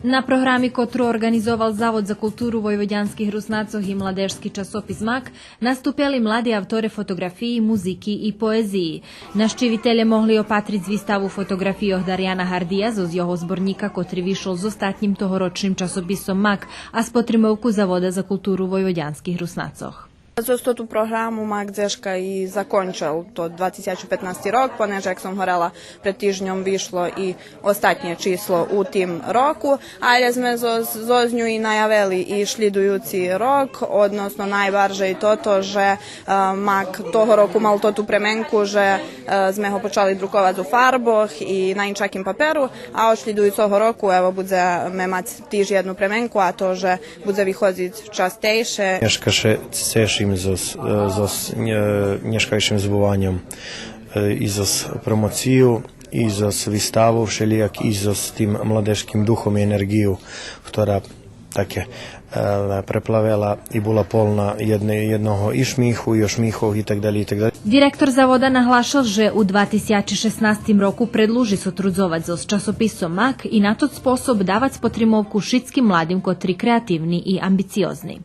Na programi, ktorú organizoval Zavod za kultúru vojvoďanských Rusnácoch i mladežský časopis MAK, nastúpili mladí autori fotografií, muziky i poezii. Naštíviteľe mohli opatriť z výstavu fotografií Dariana Hardija z jeho zborníka, ktorý vyšiel s ostatným tohoročným časopisom MAK a s potrimovku Zavoda za kultúru vojvoďanských Rusnácoch. Zo tú programu Mak Dzeška i zakončil to 2015 rok, ponieważ jak som hovorila, pred týždňom vyšlo i ostatnje číslo u tým roku, ale sme zo nju i najavili i šlidujúci rok, odnosno najbarže i toto, že Mak toho roku mal to tú premenku, že sme ho počali drukovať u farboch i na inčakým paperu, a od šlidujúceho roku evo budeme mať tiež jednu premenku, a to, že bude vychodziť častejšie. Cieszym z nieszkajszym zwołaniem i z promocją, i z wystawą wszelijak, i z tym mladežským duchom i energiją, która takie preplavila i bola polná jednoho i šmíchu, i ošmíchov i tak dalej, i tak dalej. Direktor Zavoda nahlášal, že u 2016 roku predlúži sotrudzovať so časopisom MAK i na to spôsob dávať spotrimovku všetkým mladým, ktorí kreatívni i ambiciozni.